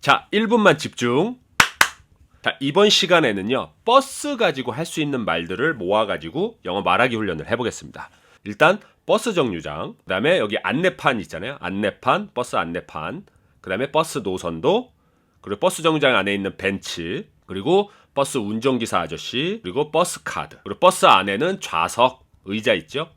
자, 1분만 집중. 자, 이번 시간에는요, 버스 가지고 할 수 있는 말들을 모아가지고 영어 말하기 훈련을 해보겠습니다. 일단, 버스 정류장, 그 다음에 여기 안내판 있잖아요. 안내판, 버스 안내판, 그 다음에 버스 노선도, 그리고 버스 정류장 안에 있는 벤치, 그리고 버스 운전기사 아저씨, 그리고 버스 카드, 그리고 버스 안에는 좌석, 의자 있죠.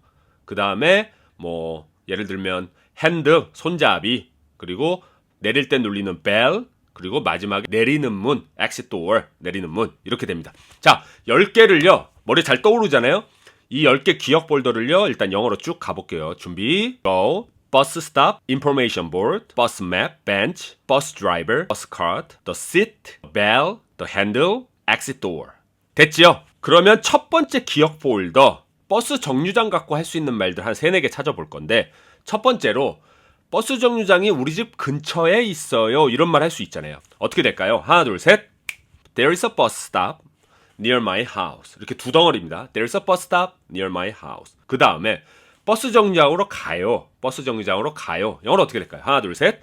그 다음에 뭐 예를 들면 핸드, 손잡이, 그리고 내릴 때 눌리는 벨, 그리고 마지막에 내리는 문, exit door, 내리는 문 이렇게 됩니다. 자, 10개를요. 머리에 잘 떠오르잖아요. 이 10개 기억 폴더를요. 일단 영어로 쭉 가볼게요. 준비, go. 버스 스탑, information board, 버스 맵, bench, 버스 driver, 버스 card, the seat, bell, the handle, exit door. 됐지요? 그러면 첫 번째 기억 폴더, 버스 정류장 갖고 할 수 있는 말들 한 3, 4개 찾아볼 건데, 첫 번째로 버스 정류장이 우리 집 근처에 있어요. 이런 말 할 수 있잖아요. 어떻게 될까요? 하나, 둘, 셋. There is a bus stop near my house. 이렇게 두 덩어리입니다. There is a bus stop near my house. 그 다음에 버스 정류장으로 가요. 버스 정류장으로 가요. 영어로 어떻게 될까요? 하나, 둘, 셋.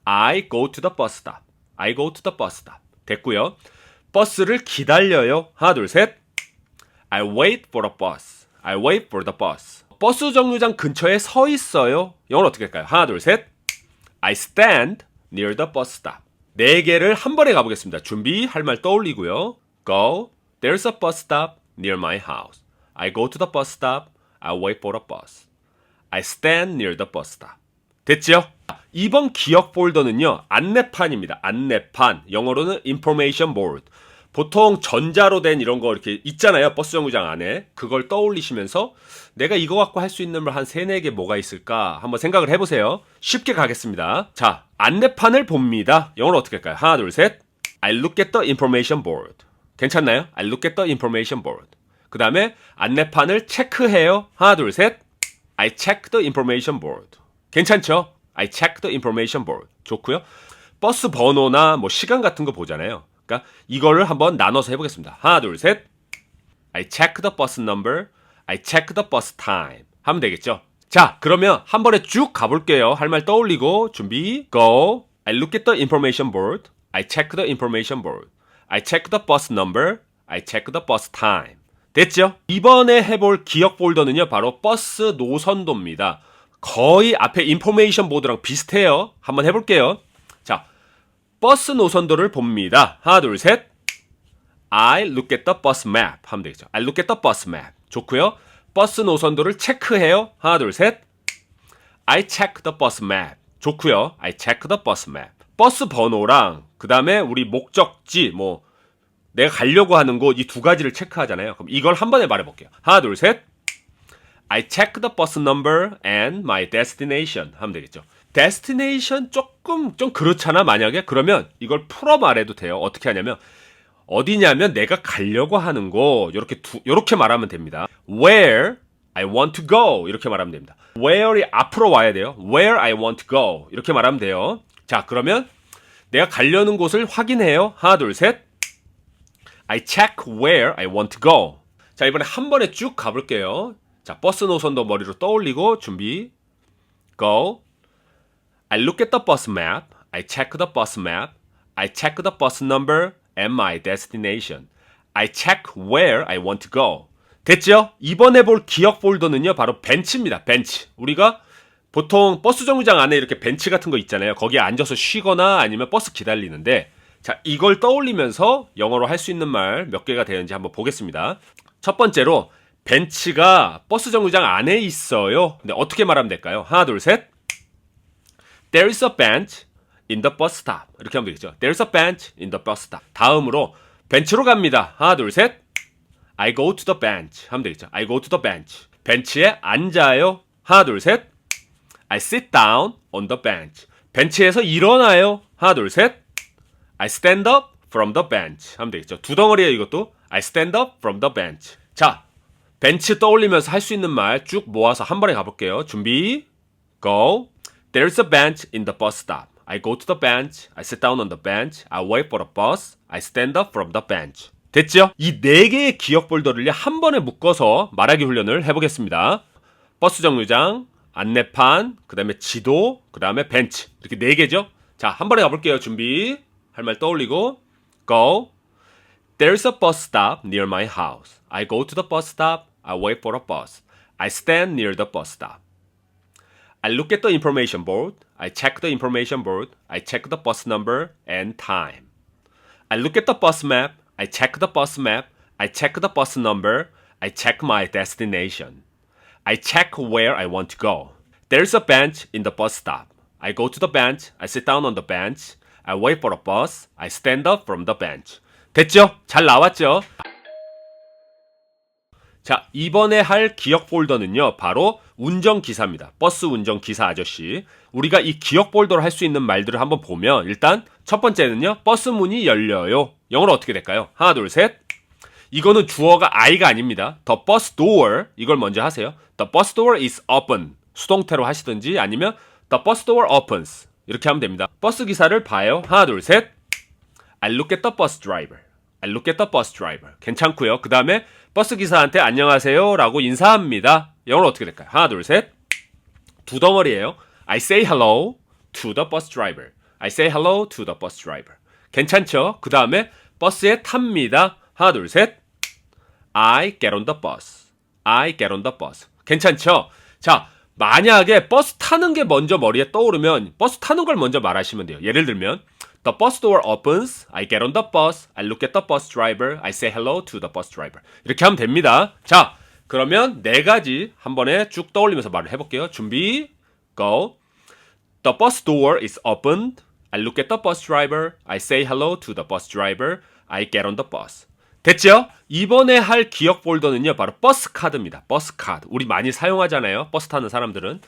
I go to the bus stop. I go to the bus stop. 됐고요. 버스를 기다려요. 하나, 둘, 셋. I wait for the bus. I wait for the bus. 버스 정류장 근처에 서 있어요. 영어로 어떻게 할까요? 하나, 둘, 셋. I stand near the bus stop. 4개를 한 번에 가보겠습니다. 준비, 할 말 떠올리고요. Go. There's a bus stop near my house. I go to the bus stop. I wait for the bus. I stand near the bus stop. 됐죠? 이번 기억 폴더는요. 안내판입니다. 안내판. 영어로는 information board. 보통 전자로 된 이런 거 이렇게 있잖아요. 버스 정류장 안에. 그걸 떠올리시면서 내가 이거 갖고 할 수 있는 말 한 3, 4개 뭐가 있을까 한번 생각을 해보세요. 쉽게 가겠습니다. 자, 안내판을 봅니다. 영어로 어떻게 할까요? 하나, 둘, 셋. I look at the information board. 괜찮나요? I look at the information board. 그 다음에 안내판을 체크해요. 하나, 둘, 셋. I check the information board. 괜찮죠? I check the information board. 좋고요. 버스 번호나 뭐 시간 같은 거 보잖아요. 그러니까 이거를 한번 나눠서 해보겠습니다. 하나, 둘, 셋. I check the bus number. I check the bus time. 하면 되겠죠? 자, 그러면 한 번에 쭉 가볼게요. 할 말 떠올리고 준비, go. I look at the information board. I check the information board. I check the bus number. I check the bus time. 됐죠? 이번에 해볼 기억 폴더는요. 바로 버스 노선도입니다. 거의 앞에 인포메이션 보드랑 비슷해요. 한번 해볼게요. 자, 버스 노선도를 봅니다. 하나, 둘, 셋. I look at the bus map 하면 되겠죠. I look at the bus map. 좋고요. 버스 노선도를 체크해요. 하나, 둘, 셋. I check the bus map. 좋고요. I check the bus map. 버스 번호랑 그 다음에 우리 목적지 뭐 내가 가려고 하는 곳 이 두 가지를 체크하잖아요. 그럼 이걸 한 번에 말해볼게요. 하나, 둘, 셋. I check the bus number and my destination 하면 되겠죠. destination 조금 좀 그렇잖아 만약에. 그러면 이걸 풀어 말해도 돼요. 어떻게 하냐면 어디냐면 내가 가려고 하는 곳 요렇게 말하면 됩니다. Where I want to go 이렇게 말하면 됩니다. Where이 앞으로 와야 돼요. Where I want to go 이렇게 말하면 돼요. 자, 그러면 내가 가려는 곳을 확인해요. 하나, 둘, 셋. I check where I want to go. 자, 이번에 한 번에 쭉 가볼게요. 자, 버스 노선도 머리로 떠올리고 준비. Go. I look at the bus map. I check the bus map. I check the bus number and my destination. I check where I want to go. 됐죠? 이번에 볼 기억 폴더는요. 바로 벤치입니다. 벤치. 우리가 보통 버스 정류장 안에 이렇게 벤치 같은 거 있잖아요. 거기에 앉아서 쉬거나 아니면 버스 기다리는데 자, 이걸 떠올리면서 영어로 할 수 있는 말 몇 개가 되는지 한번 보겠습니다. 첫 번째로 벤치가 버스 정류장 안에 있어요. 근데 어떻게 말하면 될까요? 하나, 둘, 셋. There is a bench in the bus stop. 이렇게 하면 되겠죠. There is a bench in the bus stop. 다음으로 벤치로 갑니다. 하나, 둘, 셋. I go to the bench. 하면 되겠죠. I go to the bench. 벤치에 앉아요. 하나, 둘, 셋. I sit down on the bench. 벤치에서 일어나요. 하나, 둘, 셋. I stand up from the bench. 하면 되겠죠. 두 덩어리예요, 이것도. I stand up from the bench. 자, 벤치 떠올리면서 할 수 있는 말 쭉 모아서 한 번에 가볼게요. 준비, go. There's a bench in the bus stop. I go to the bench. I sit down on the bench. I wait for the bus. I stand up from the bench. 됐죠? 이 4개의 기억 폴더를 한 번에 묶어서 말하기 훈련을 해보겠습니다. 버스 정류장, 안내판, 그 다음에 지도, 그 다음에 벤치. 이렇게 4개죠? 자, 한 번에 가볼게요. 준비. 할 말 떠올리고. Go. There's a bus stop near my house. I go to the bus stop. I wait for a bus. I stand near the bus stop. I look at the information board. I check the information board. I check the bus number and time. I look at the bus map. I check the bus map. I check the bus number. I check my destination. I check where I want to go. There's a bench in the bus stop. I go to the bench. I sit down on the bench. I wait for a bus. I stand up from the bench. 됐죠? 잘 나왔죠? 자, 이번에 할 기억 폴더는요, 바로 운전기사입니다. 버스 운전기사 아저씨. 우리가 이 기억 폴더로 할 수 있는 말들을 한번 보면, 일단 첫 번째는요, 버스 문이 열려요. 영어로 어떻게 될까요? 하나, 둘, 셋. 이거는 주어가 I가 아닙니다. The bus door, 이걸 먼저 하세요. The bus door is open. 수동태로 하시든지 아니면 The bus door opens. 이렇게 하면 됩니다. 버스 기사를 봐요. 하나, 둘, 셋. I look at the bus driver. I look at the bus driver. 괜찮고요. 그 다음에 버스 기사한테 안녕하세요 라고 인사합니다. 영어로 어떻게 될까요? 하나, 둘, 셋. 두 덩어리예요. I say hello to the bus driver. I say hello to the bus driver. 괜찮죠? 그 다음에 버스에 탑니다. 하나, 둘, 셋. I get on the bus. I get on the bus. 괜찮죠? 자, 만약에 버스 타는 게 먼저 머리에 떠오르면 버스 타는 걸 먼저 말하시면 돼요. 예를 들면 The bus door opens. I get on the bus. I look at the bus driver. I say hello to the bus driver. 이렇게 하면 됩니다. 자, 그러면 네 가지 한 번에 쭉 떠올리면서 말을 해볼게요. 준비, go. The bus door is opened. I look at the bus driver. I say hello to the bus driver. I get on the bus. 됐죠? 이번에 할 기억 폴더는요, 바로 버스 카드입니다. 버스 카드. 우리 많이 사용하잖아요. 버스 타는 사람들은.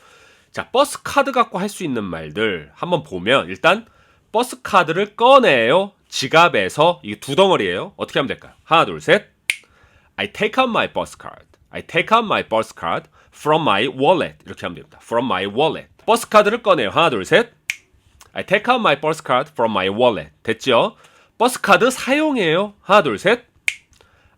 자, 버스 카드 갖고 할 수 있는 말들 한번 보면 일단 버스 카드를 꺼내요. 지갑에서. 이게 두 덩어리예요. 어떻게 하면 될까요? 하나, 둘, 셋. I take out my bus card. I take out my bus card from my wallet. 이렇게 하면 됩니다. From my wallet. 버스 카드를 꺼내요. 하나, 둘, 셋. I take out my bus card from my wallet. 됐죠? 버스 카드 사용해요. 하나, 둘, 셋.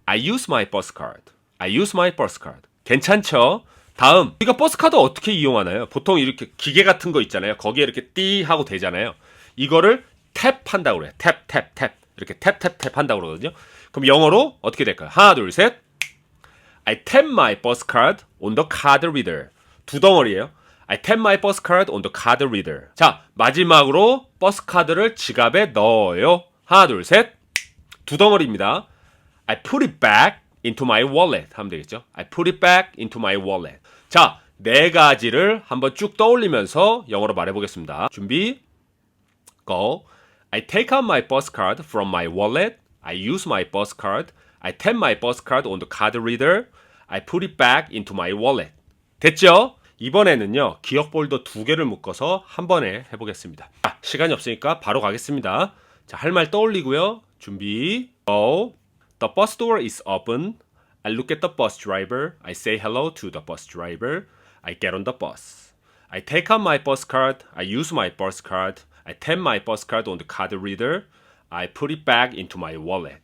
I use my bus card. I use my bus card. 괜찮죠? 다음, 우리가 버스 카드 어떻게 이용하나요? 보통 이렇게 기계 같은 거 있잖아요. 거기에 이렇게 띠 하고 되잖아요. 이거를 탭 한다고 그래요. 탭, 탭, 탭. 이렇게 탭, 탭, 탭 한다고 그러거든요. 그럼 영어로 어떻게 될까요? 하나, 둘, 셋. I tap my bus card on the card reader. 두 덩어리예요. I tap my bus card on the card reader. 자, 마지막으로 버스 카드를 지갑에 넣어요. 하나, 둘, 셋. 두 덩어리입니다. I put it back into my wallet 하면 되겠죠. I put it back into my wallet. 자, 네 가지를 한번 쭉 떠올리면서 영어로 말해보겠습니다. 준비, go. I take out my bus card from my wallet. I use my bus card. I tap my bus card on the card reader. I put it back into my wallet. 됐죠? 이번에는요, 기억 폴더 두 개를 묶어서 한 번에 해보겠습니다. 자, 시간이 없으니까 바로 가겠습니다. 자, 할 말 떠올리고요. 준비, go. The bus door is open. I look at the bus driver. I say hello to the bus driver. I get on the bus. I take out my bus card. I use my bus card. I tap my bus card on the card reader. I put it back into my wallet.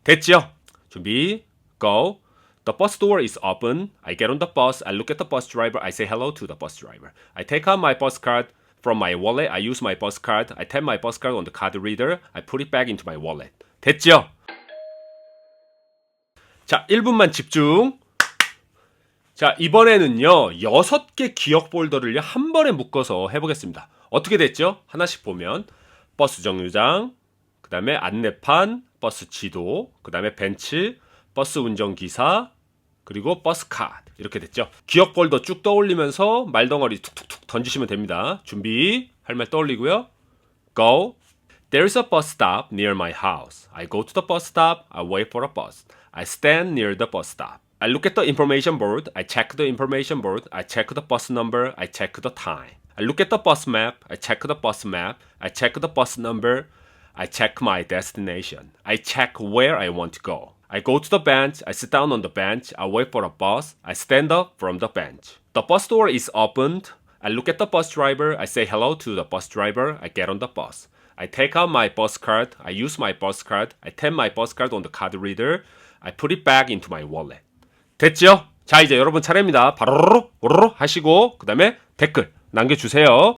됐죠? 준비, go. The bus door is open. I get on the bus. I look at the bus driver. I say hello to the bus driver. I take out my bus card from my wallet. I use my bus card. I tap my bus card on the card reader. I put it back into my wallet. 됐죠? 자, 1분만 집중. 자, 이번에는요, 6개 기억 폴더를 한 번에 묶어서 해보겠습니다. 어떻게 됐죠? 하나씩 보면 버스 정류장, 그 다음에 안내판, 버스 지도, 그 다음에 벤치, 버스 운전기사, 그리고 버스 카드. 이렇게 됐죠? 기억 폴더 쭉 떠올리면서 말덩어리 툭툭툭 던지시면 됩니다. 준비, 할 말 떠올리고요. Go. There's a bus stop near my house. I go to the bus stop. I wait for a bus. I stand near the bus stop. I look at the information board. I check the information board. I check the bus number. I check the time. I look at the bus map. I check the bus map. I check the bus number. I check my destination. I check where I want to go. I go to the bench. I sit down on the bench. I wait for a bus. I stand up from the bench. The bus door is opened. I look at the bus driver. I say hello to the bus driver. I get on the bus. I take out my bus card. I use my bus card. I tap my bus card on the card reader. I put it back into my wallet. 됐죠? 자, 이제 여러분 차례입니다. 바로로로 오로로 하시고 그 다음에 댓글 남겨주세요.